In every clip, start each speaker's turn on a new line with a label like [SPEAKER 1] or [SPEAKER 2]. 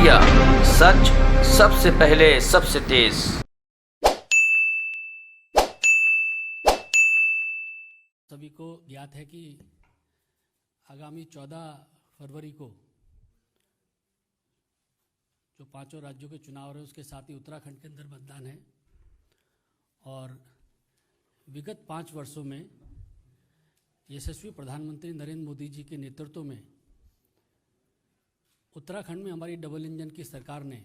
[SPEAKER 1] India, सच सबसे पहले सबसे तेज।
[SPEAKER 2] सभी को ज्ञात है कि आगामी 14 फरवरी को जो 5 राज्यों के चुनाव है उसके साथ ही उत्तराखंड के अंदर मतदान है। और विगत 5 वर्षों में यशस्वी प्रधानमंत्री नरेंद्र मोदी जी के नेतृत्व में उत्तराखंड में हमारी डबल इंजन की सरकार ने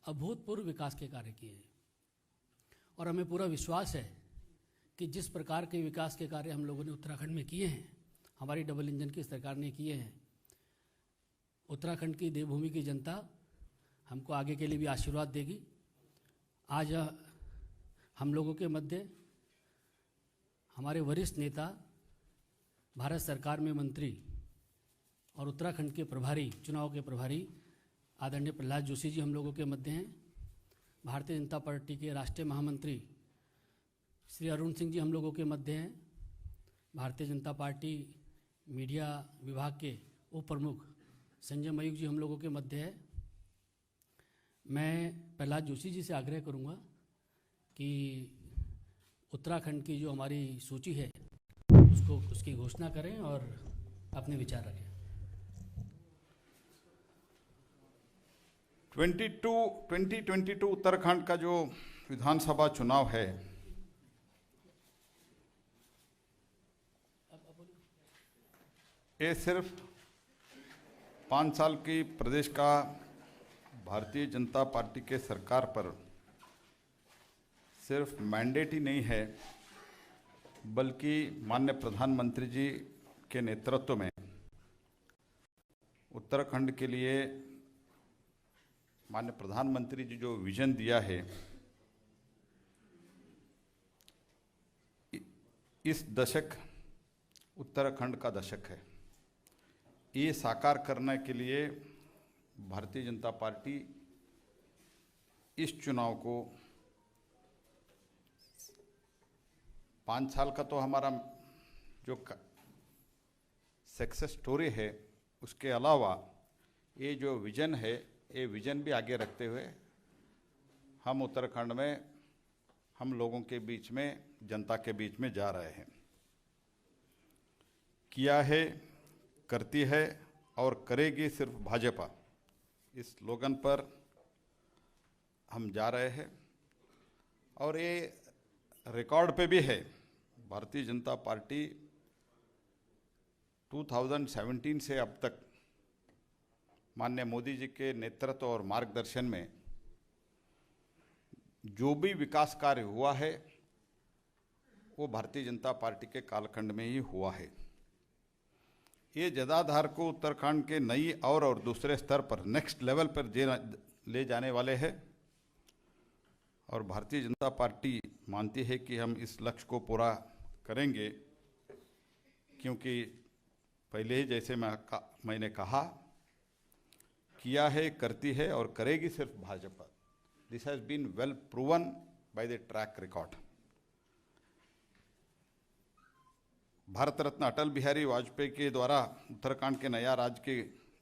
[SPEAKER 2] अभूतपूर्व विकास के कार्य किए हैं। और हमें पूरा विश्वास है कि जिस प्रकार के विकास के कार्य हम लोगों ने उत्तराखंड में किए हैं, हमारी डबल इंजन की सरकार ने किए हैं, उत्तराखंड की देवभूमि की जनता हमको आगे के लिए भी आशीर्वाद देगी। आज हम लोगों के मध्य हमारे वरिष्ठ नेता, भारत सरकार में मंत्री और उत्तराखंड के प्रभारी, चुनाव के प्रभारी आदरणीय प्रहलाद जोशी जी हम लोगों के मध्य हैं। भारतीय जनता पार्टी के राष्ट्रीय महामंत्री श्री अरुण सिंह जी हम लोगों के मध्य हैं। भारतीय जनता पार्टी मीडिया विभाग के उप प्रमुख संजय मयूख जी हम लोगों के मध्य है। मैं प्रहलाद जोशी जी से आग्रह करूंगा कि उत्तराखंड की जो हमारी सूची है उसकी घोषणा करें और अपने विचार रखें।
[SPEAKER 3] 2022 उत्तराखंड का जो विधानसभा चुनाव है, ये सिर्फ 5 साल की प्रदेश का भारतीय जनता पार्टी के सरकार पर सिर्फ मैंडेट ही नहीं है, बल्कि माननीय प्रधानमंत्री जी के नेतृत्व में उत्तराखंड के लिए माननीय प्रधानमंत्री जी जो विजन दिया है, इस दशक उत्तराखंड का दशक है। ये साकार करने के लिए भारतीय जनता पार्टी इस चुनाव को 5 साल का तो हमारा जो सक्सेस स्टोरी है, उसके अलावा ये जो विजन है, ये विजन भी आगे रखते हुए हम उत्तराखंड में हम लोगों के बीच में, जनता के बीच में जा रहे हैं। किया है, करती है और करेगी सिर्फ भाजपा, इस स्लोगन पर हम जा रहे हैं। और ये रिकॉर्ड पे भी है। भारतीय जनता पार्टी 2017 से अब तक माननीय मोदी जी के नेतृत्व और मार्गदर्शन में जो भी विकास कार्य हुआ है, वो भारतीय जनता पार्टी के कालखंड में ही हुआ है। ये जदाधार को उत्तराखंड के नई और दूसरे स्तर पर, नेक्स्ट लेवल पर ले जाने वाले हैं। और भारतीय जनता पार्टी मानती है कि हम इस लक्ष्य को पूरा करेंगे, क्योंकि पहले ही जैसे मैंने कहा, किया है, करती है और करेगी सिर्फ Bhajpa. This has been well proven by the track record. Bharat Ratna Atal Bihari Vajpayee के द्वारा उत्तराखंड के नया राज्य के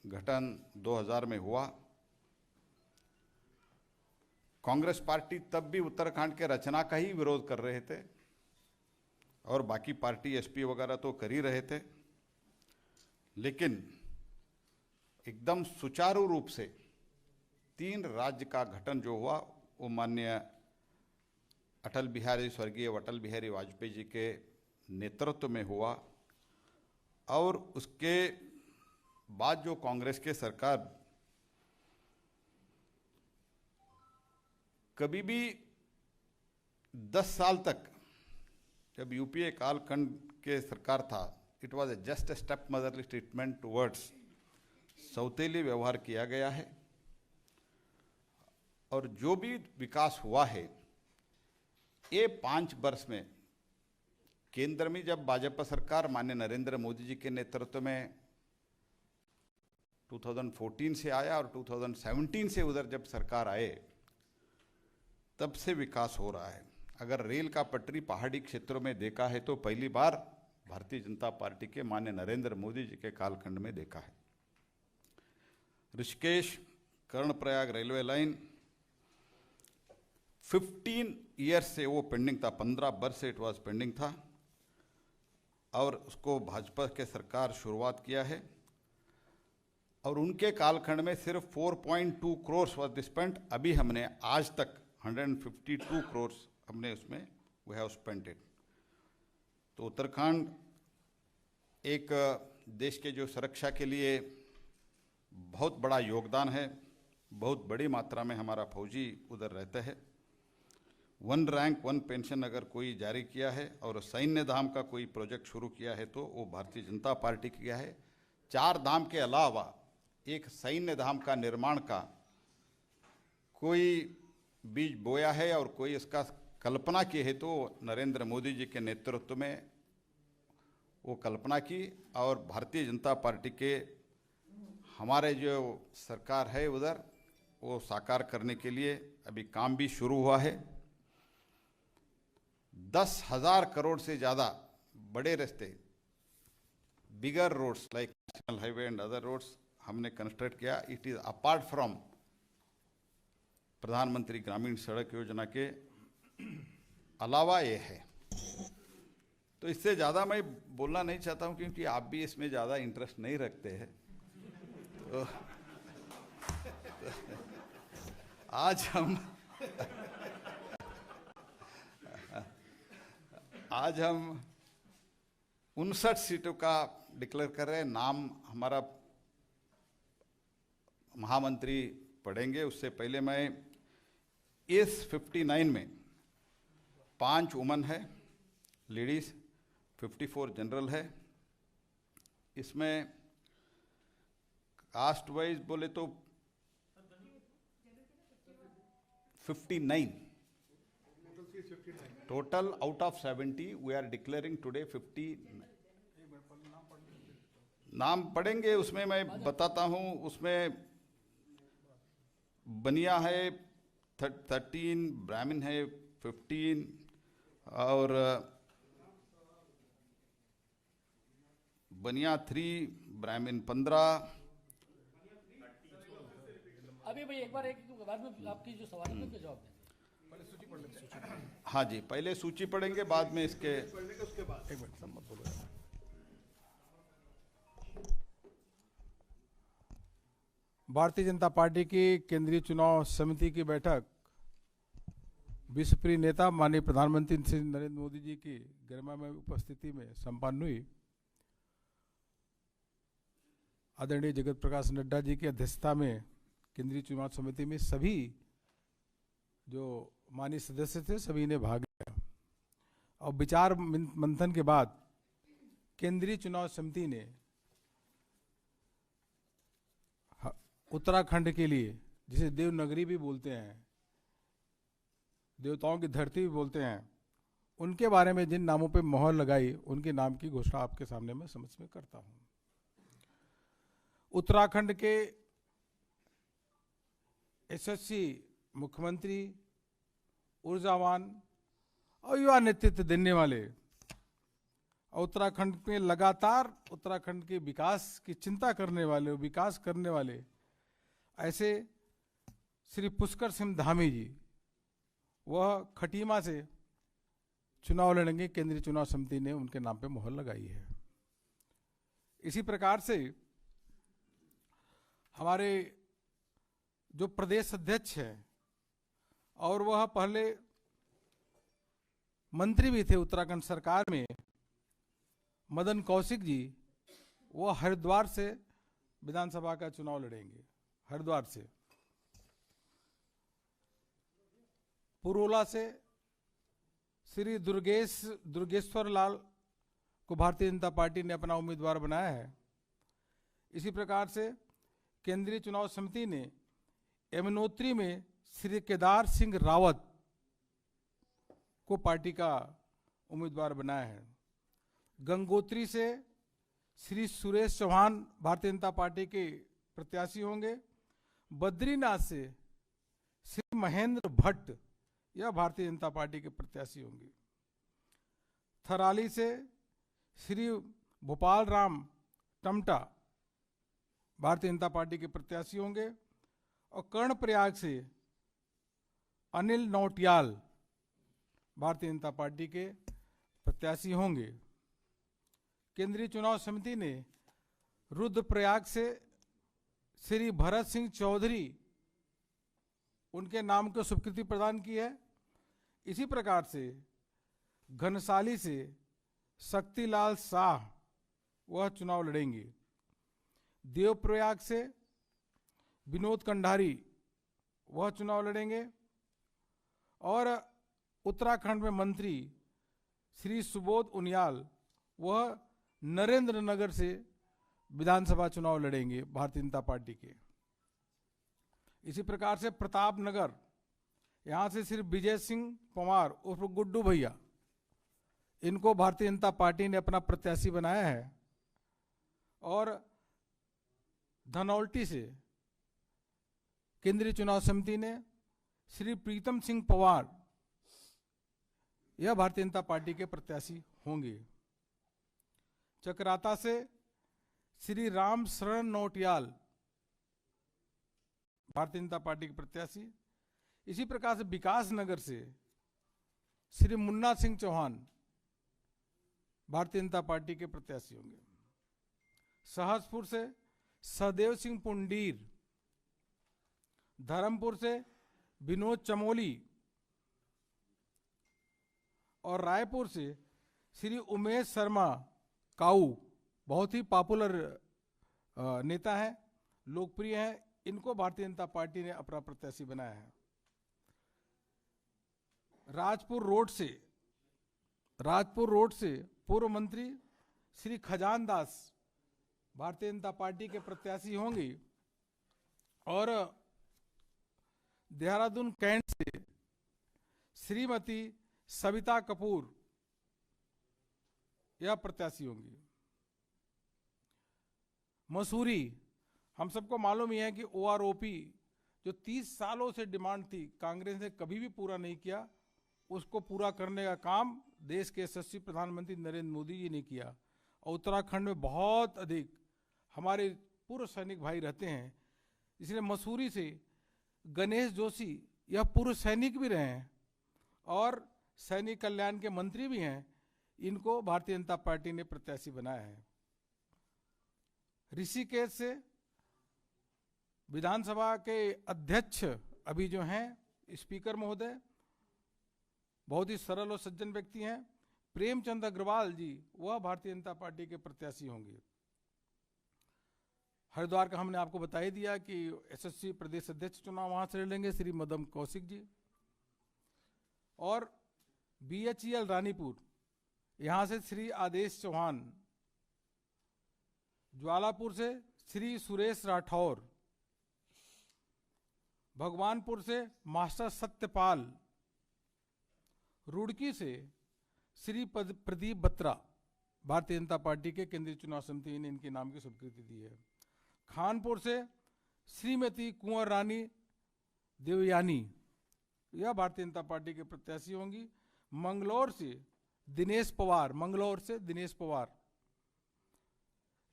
[SPEAKER 3] गठन 2000 में हुआ। कांग्रेस पार्टी तब भी उत्तराखंड के रचना का ही विरोध कर रहे थे और बाकी पार्टी एसपी वगैरह तो कर ही रहे थे, लेकिन एकदम सुचारू रूप से 3 राज्य का गठन जो हुआ, वो माननीय स्वर्गीय अटल बिहारी वाजपेयी जी के नेतृत्व में हुआ। और उसके बाद जो कांग्रेस के सरकार कभी भी 10 साल तक, जब यूपीए कालखंड के सरकार था, it was just a step motherly treatment towards, सौतेली व्यवहार किया गया है। और जो भी विकास हुआ है, ये 5 वर्ष में केंद्र में जब भाजपा सरकार माननीय नरेंद्र मोदी जी के नेतृत्व में 2014 से आया और 2017 से उधर जब सरकार आए, तब से विकास हो रहा है। अगर रेल का पटरी पहाड़ी क्षेत्रों में देखा है तो पहली बार भारतीय जनता पार्टी के माननीय नरेंद्र मोदी जी के कालखंड में देखा है। Rishikesh Karnaprayag railway line 15 years से वो पेंडिंग था, 15 वर्ष से इट वाज पेंडिंग था, और उसको भाजपा के सरकार शुरुआत किया है। और उनके कालखंड में सिर्फ 4.2 करोड़ वाज स्पेंट। अभी हमने आज तक 152 करोड़ हमने उसमें वी हैव स्पेंट इट। तो उत्तराखंड एक देश के जो सुरक्षा के लिए बहुत बड़ा योगदान है, बहुत बड़ी मात्रा में हमारा फौजी उधर रहता है। 1 रैंक 1 पेंशन अगर कोई जारी किया है और सैन्य धाम का कोई प्रोजेक्ट शुरू किया है तो वो भारतीय जनता पार्टी किया है। 4 धाम के अलावा एक सैन्य धाम का निर्माण का कोई बीज बोया है और कोई इसका कल्पना की है तो नरेंद्र मोदी जी के नेतृत्व में वो कल्पना की, और भारतीय जनता पार्टी के हमारे जो सरकार है उधर वो साकार करने के लिए अभी काम भी शुरू हुआ है। 10,000 करोड़ से ज़्यादा बड़े रास्ते, bigger roads like national highway and other roads हमने कंस्ट्रक्ट किया। It is apart from Pradhanmantri Gramin सड़क योजना के अलावा ये है। तो इससे ज़्यादा मैं बोलना नहीं चाहता हूँ क्योंकि आप भी इसमें ज़्यादा इंटरेस्ट नहीं रखते हैं। तो आज हम 59 सीटों का डिक्लेयर कर रहे हैं। नाम हमारा महामंत्री पढ़ेंगे, उससे पहले मैं इस 59 में 5 वुमन है, लेडीज, 54 जनरल है। इसमें कास्ट वाइज बोले तो 59 total out of 70 we are declaring today 50 नाम पढ़ेंगे। उसमें मैं बताता हूँ, उसमें बनिया है 13, ब्राह्मण है 15 और बनिया 3, ब्राह्मण 15।
[SPEAKER 2] अभी भाई एक बार बाद में आपकी जो सवाल है उसका जवाब दें।
[SPEAKER 3] हाँ जी, पहले सूची पढ़ेंगे, बाद में इसके
[SPEAKER 4] उसके बाद एक मिनट मत बोलो। भारतीय जनता पार्टी की केंद्रीय चुनाव समिति की बैठक विश्वप्रिय नेता माननीय प्रधानमंत्री श्री नरेंद्र मोदी जी की गरिमामय उपस्थिति में संपन्न हुई। आदरणीय जगत प्रकाश नड्डा जी की अध्यक्षता में केंद्रीय चुनाव समिति में सभी जो माननीय सदस्य थे सभी ने भाग लिया और विचार मंथन के बाद केंद्रीय चुनाव समिति ने उत्तराखंड के लिए, जिसे देवनगरी भी बोलते हैं, देवताओं की धरती भी बोलते हैं, उनके बारे में जिन नामों पे मोहर लगाई उनके नाम की घोषणा आपके सामने मैं समझ में करता हूं। उत्तराखंड के यशस्वी मुख्यमंत्री, ऊर्जावान और युवा नेतृत्व देने वाले, उत्तराखंड में लगातार उत्तराखंड के विकास की चिंता करने वाले, विकास करने वाले ऐसे श्री पुष्कर सिंह धामी जी, वह खटीमा से चुनाव लड़ेंगे। केंद्रीय चुनाव समिति ने उनके नाम पे मोहर लगाई है। इसी प्रकार से हमारे जो प्रदेश अध्यक्ष हैं और वह पहले मंत्री भी थे उत्तराखंड सरकार में, मदन कौशिक जी, वो हरिद्वार से विधानसभा का चुनाव लड़ेंगे। हरिद्वार से। पुरोला से श्री दुर्गेश्वर लाल को भारतीय जनता पार्टी ने अपना उम्मीदवार बनाया है। इसी प्रकार से केंद्रीय चुनाव समिति ने यमुनोत्री में श्री केदार सिंह रावत को पार्टी का उम्मीदवार बनाया है। गंगोत्री से श्री सुरेश चौहान भारतीय जनता पार्टी के प्रत्याशी होंगे। बद्रीनाथ से श्री महेंद्र भट्ट यह भारतीय जनता पार्टी के प्रत्याशी होंगे। थराली से श्री भोपाल राम टमटा भारतीय जनता पार्टी के प्रत्याशी होंगे और कर्णप्रयाग से अनिल नौटियाल भारतीय जनता पार्टी के प्रत्याशी होंगे। केंद्रीय चुनाव समिति ने रुद्रप्रयाग से श्री भरत सिंह चौधरी उनके नाम को स्वीकृति प्रदान की है। इसी प्रकार से घनसाली से शक्तिलाल शाह वह चुनाव लड़ेंगे। देवप्रयाग से विनोद कंडारी वह चुनाव लड़ेंगे और उत्तराखंड में मंत्री श्री सुबोध उनियाल वह नरेंद्र नगर से विधानसभा चुनाव लड़ेंगे भारतीय जनता पार्टी के। इसी प्रकार से प्रतापनगर यहाँ से श्री विजय सिंह पंवार उर्फ गुड्डू भैया, इनको भारतीय जनता पार्टी ने अपना प्रत्याशी बनाया है। और धनौल्टी से केंद्रीय चुनाव समिति ने श्री प्रीतम सिंह पवार, यह भारतीय जनता पार्टी के प्रत्याशी होंगे। चकराता से श्री राम शरण नौटियाल भारतीय जनता पार्टी के प्रत्याशी। इसी प्रकार से विकास नगर से श्री मुन्ना सिंह चौहान भारतीय जनता पार्टी के प्रत्याशी होंगे। सहसपुर से सहदेव सिंह पुंडीर, धर्मपुर से विनोद चमोली और रायपुर से श्री उमेश शर्मा काऊ, बहुत ही पॉपुलर नेता हैं, लोकप्रिय हैं, इनको भारतीय जनता पार्टी ने अपना प्रत्याशी बनाया है। राजपुर रोड से पूर्व मंत्री श्री खजान दास भारतीय जनता पार्टी के प्रत्याशी होंगे। और देहरादून कैंट से श्रीमती सविता कपूर यह प्रत्याशी होंगी। मसूरी, हम सबको मालूम ही है कि ओआरओपी जो 30 सालों से डिमांड थी, कांग्रेस ने कभी भी पूरा नहीं किया, उसको पूरा करने का काम देश के यशस्वी प्रधानमंत्री नरेंद्र मोदी जी ने किया। और उत्तराखंड में बहुत अधिक हमारे पूर्व सैनिक भाई रहते हैं, इसलिए मसूरी से गणेश जोशी यह पूर्व सैनिक भी रहे हैं और सैनिक कल्याण के मंत्री भी हैं, इनको भारतीय जनता पार्टी ने प्रत्याशी बनाया है। ऋषिकेश से विधानसभा के अध्यक्ष अभी जो हैं स्पीकर महोदय, बहुत ही सरल और सज्जन व्यक्ति हैं, प्रेमचंद अग्रवाल जी, वह भारतीय जनता पार्टी के प्रत्याशी होंगे। हरिद्वार का हमने आपको बता ही दिया कि एसएससी प्रदेश अध्यक्ष चुनाव वहां से लड़ेंगे श्री मदन कौशिक जी। और बीएचईएल रानीपुर, यहां से श्री आदेश चौहान, ज्वालापुर से श्री सुरेश राठौर, भगवानपुर से मास्टर सत्यपाल, रुड़की से श्री प्रदीप बत्रा, भारतीय जनता पार्टी के केंद्रीय चुनाव समिति ने इनके नाम की स्वीकृति दी है। खानपुर से श्रीमती कुंवर रानी देवयानी, यह भारतीय जनता पार्टी के प्रत्याशी होंगी। मंगलौर से दिनेश पवार,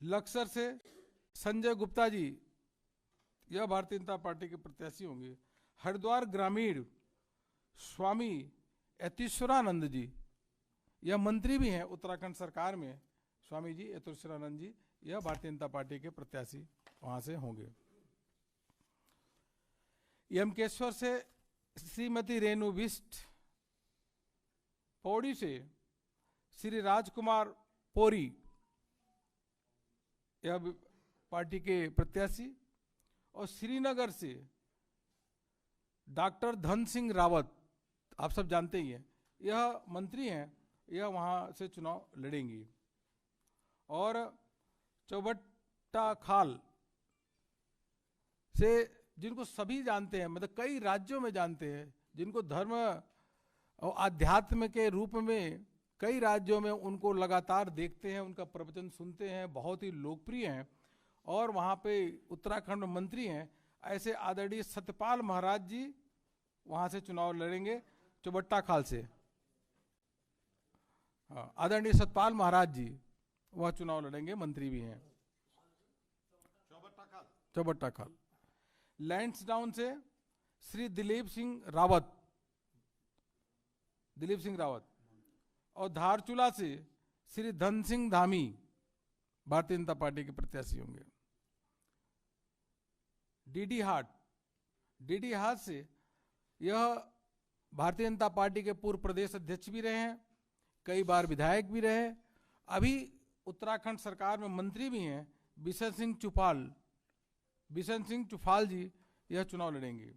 [SPEAKER 4] लक्सर से संजय गुप्ता जी, यह भारतीय जनता पार्टी के प्रत्याशी होंगे। हरिद्वार ग्रामीण स्वामी यतीश्वरानंद जी, यह मंत्री भी हैं उत्तराखंड सरकार में, स्वामी जी यतीश्वरानंद जी, यह भारतीय जनता पार्टी के प्रत्याशी वहां से होंगे। यमकेश्वर से श्रीमती रेणु बिष्ट, पौड़ी से श्री राजकुमार पोरी, यह पार्टी के प्रत्याशी। और श्रीनगर से डॉक्टर धन सिंह रावत, आप सब जानते ही हैं, यह मंत्री हैं, यह वहां से चुनाव लड़ेंगी। और चौबट्टा खाल से, जिनको सभी जानते हैं, मतलब कई राज्यों में जानते हैं, जिनको धर्म और आध्यात्म के रूप में कई राज्यों में उनको लगातार देखते हैं, उनका प्रवचन सुनते हैं, बहुत ही लोकप्रिय हैं और वहाँ पे उत्तराखंड में मंत्री हैं, ऐसे आदरणीय सत्यपाल महाराज जी वहाँ से चुनाव लड़ेंगे चौबट्टा खाल से। हाँ, आदरणीय सत्यपाल महाराज जी वह चुनाव लड़ेंगे, मंत्री भी हैं चौबट्टा खाल। लैंसडाउन से श्री दिलीप सिंह रावत और धारचूला से श्री धन सिंह धामी भारतीय जनता पार्टी के प्रत्याशी होंगे। डीडी हाट से यह भारतीय जनता पार्टी के पूर्व प्रदेश अध्यक्ष भी रहे हैं, कई बार विधायक भी रहे, अभी उत्तराखंड सरकार में मंत्री भी हैं, बिशन सिंह चुफाल जी यह चुनाव लड़ेंगे।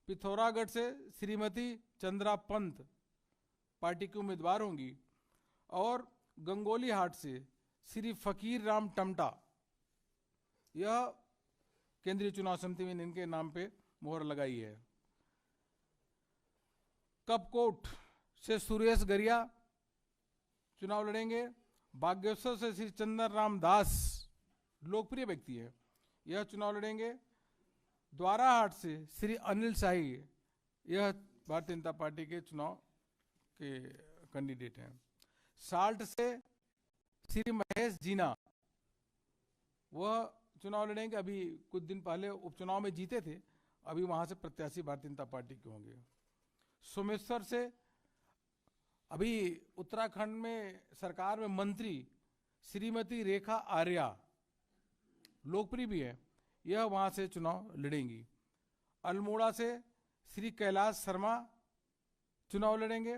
[SPEAKER 4] पिथौरागढ़ से श्रीमती चंद्रा पंत पार्टी की उम्मीदवार होंगी और गंगोली हाट से श्री फकीर राम टमटा, यह केंद्रीय चुनाव समिति ने इनके नाम पे मोहर लगाई है। कपकोट से सुरेश गरिया चुनाव लड़ेंगे। बागेश्वर से श्री चंदन राम दास लोकप्रिय व्यक्ति है, यह चुनाव लड़ेंगे। द्वाराहाट से श्री अनिल शाही, यह भारतीय जनता पार्टी के चुनाव के कैंडिडेट हैं। साल्ट से श्री महेश जीना, वह चुनाव लड़ेंगे, अभी कुछ दिन पहले उपचुनाव में जीते थे, अभी वहां से प्रत्याशी भारतीय जनता पार्टी के होंगे। सोमेश्वर से अभी उत्तराखंड में सरकार में मंत्री श्रीमती रेखा आर्या, लोकप्रिय भी है, यह वहां से चुनाव लड़ेंगी। अल्मोड़ा से श्री कैलाश शर्मा चुनाव लड़ेंगे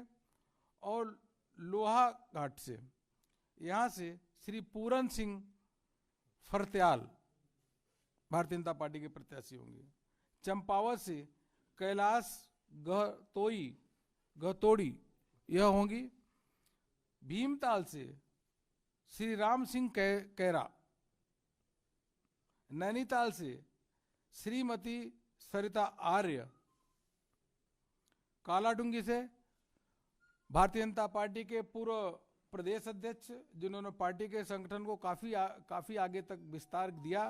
[SPEAKER 4] और लोहा घाट से यहाँ से श्री पूरन सिंह फरत्याल भारतीय जनता पार्टी के प्रत्याशी होंगे। चंपावत से कैलाश गहतोड़ी यह होंगी। भीमताल से श्री राम सिंह कैरा, नैनीताल से श्रीमती सरिता आर्य, कालाडूंगी से भारतीय जनता पार्टी के पूर्व प्रदेश अध्यक्ष जिन्होंने पार्टी के संगठन को काफी आगे तक विस्तार दिया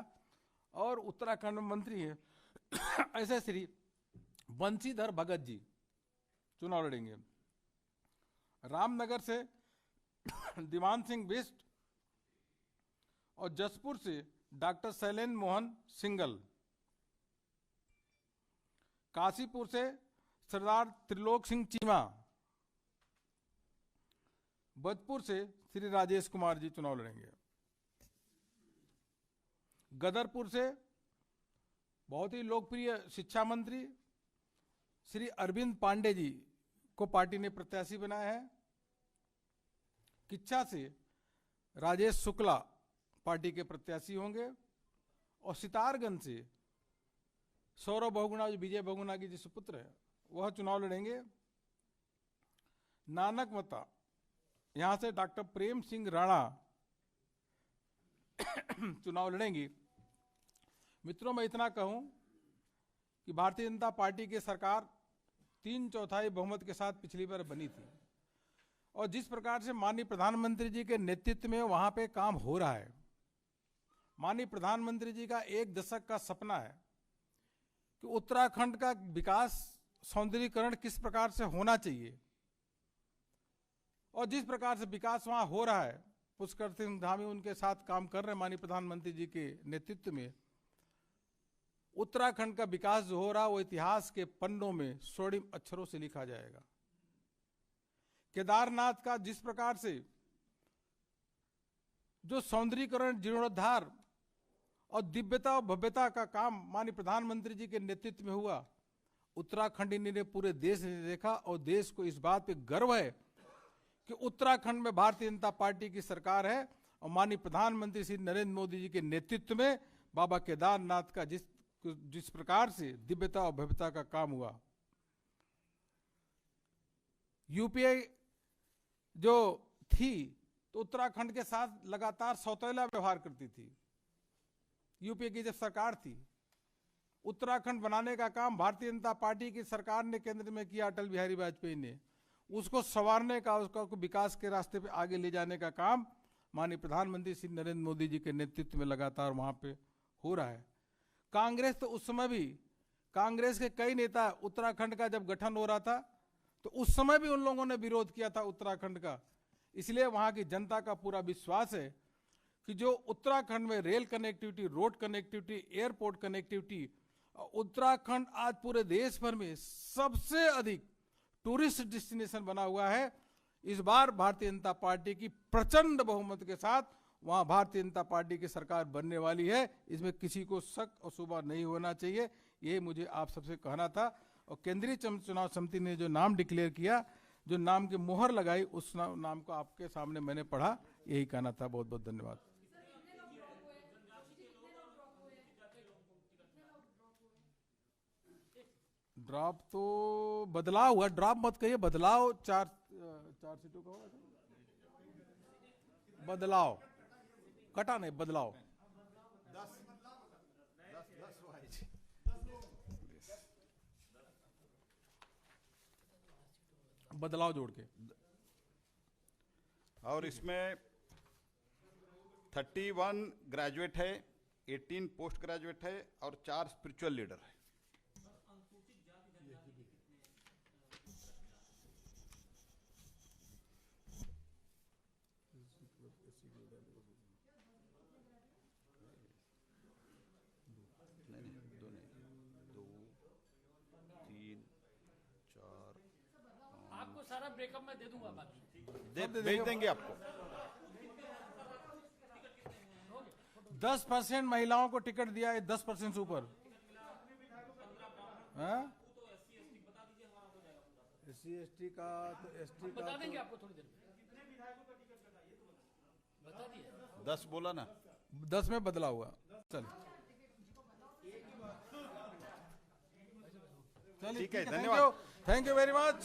[SPEAKER 4] और उत्तराखंड में मंत्री है ऐसे श्री बंशीधर भगत जी चुनाव लड़ेंगे। रामनगर से दीवान सिंह बिष्ट और जसपुर से डॉक्टर शैलेंद्र मोहन सिंगल। काशीपुर से सरदार त्रिलोक सिंह चीमा। बदपुर से श्री राजेश कुमार जी चुनाव लड़ेंगे। गदरपुर से बहुत ही लोकप्रिय शिक्षा मंत्री श्री अरविंद पांडे जी को पार्टी ने प्रत्याशी बनाया है। किच्छा से राजेश शुक्ला पार्टी के प्रत्याशी होंगे और सितारगंज से सौरभ बहुगुणा, जो विजय बहुगुणा की जिस पुत्र है, वह चुनाव लड़ेंगे। नानक मता यहां से डॉक्टर प्रेम सिंह राणा चुनाव लड़ेंगी। मित्रों, मैं इतना कहूं कि भारतीय जनता पार्टी की सरकार 3/4 बहुमत के साथ पिछली बार बनी थी और जिस प्रकार से माननीय प्रधानमंत्री जी के नेतृत्व में वहां पे काम हो रहा है, माननीय प्रधानमंत्री जी का 1 दशक का सपना है कि उत्तराखंड का विकास सौंदर्यीकरण किस प्रकार से होना चाहिए और जिस प्रकार से विकास वहां हो रहा है, पुष्कर सिंह धामी उनके साथ काम कर रहे हैं माननीय प्रधानमंत्री जी के नेतृत्व में। उत्तराखंड का विकास जो हो रहा है वो इतिहास के पन्नों में स्वर्णिम अक्षरों से लिखा जाएगा। केदारनाथ का जिस प्रकार से जो सौंदर्यीकरण, जीर्णोद्धार और दिव्यता और भव्यता का काम माननीय प्रधानमंत्री जी के नेतृत्व में हुआ, उत्तराखंडी ने पूरे देश ने देखा और देश को इस बात पे गर्व है कि उत्तराखंड में भारतीय जनता पार्टी की सरकार है और माननीय प्रधानमंत्री श्री नरेंद्र मोदी जी के नेतृत्व में बाबा केदारनाथ का जिस प्रकार से दिव्यता और भव्यता का काम हुआ। यूपीए जो थी तो उत्तराखंड के साथ लगातार सौतेला व्यवहार करती थी। यूपीए की जब सरकार थी, उत्तराखंड बनाने का काम भारतीय जनता पार्टी की सरकार ने केंद्र में किया, अटल बिहारी वाजपेयी ने उसको संवारने का, उसका विकास के रास्ते पे आगे ले जाने का काम माननीय प्रधानमंत्री श्री नरेंद्र मोदी जी के नेतृत्व में लगातार वहां पे हो रहा है। कांग्रेस तो उस समय भी, कांग्रेस के कई नेता उत्तराखंड का जब गठन हो रहा था तो उस समय भी उन लोगों ने विरोध किया था उत्तराखंड का। इसलिए वहां की जनता का पूरा विश्वास है कि जो उत्तराखंड में rail connectivity, road connectivity, airport connectivity Uttarakhand आज पूरे देश भर में सबसे अधिक टूरिस्ट डेस्टिनेशन बना हुआ है। इस बार भारतीय जनता पार्टी की प्रचंड बहुमत के साथ वहां भारतीय जनता पार्टी की सरकार बनने वाली है। इसमें किसी को शक और शुबा नहीं होना चाहिए। ये मुझे आप सबसे कहना था। और केंद्रीय चुनाव समिति ने जो नाम डिक्लेयर किया, जो नाम की मोहर लगाई, उस नाम को आपके सामने मैंने पढ़ा। यही कहना था। बहुत बहुत धन्यवाद। ड्रॉप तो बदलाव हुआ, ड्रॉप मत कहिए, बदलाव चार सीटों का होगा। बदलाव कटा नहीं, बदलाव 10 बदलाव जोड़ के।
[SPEAKER 3] और इसमें 31 ग्रेजुएट है, 18 पोस्ट ग्रेजुएट है और 4 स्पिरिचुअल लीडर है।
[SPEAKER 2] आपको सारा ब्रेकअप मैं दे दूंगा, बाकी
[SPEAKER 3] भेज देंगे आपको।
[SPEAKER 4] 10% महिलाओं को टिकट दिया है, 10% से ऊपर। SC/ST का तो ST का
[SPEAKER 2] बता देंगे आपको थोड़ी देर में। बता दिए
[SPEAKER 3] 10 बोला ना,
[SPEAKER 4] 10 में बदला हुआ। चलिए
[SPEAKER 3] ठीक है, धन्यवाद।
[SPEAKER 4] Thank you very much.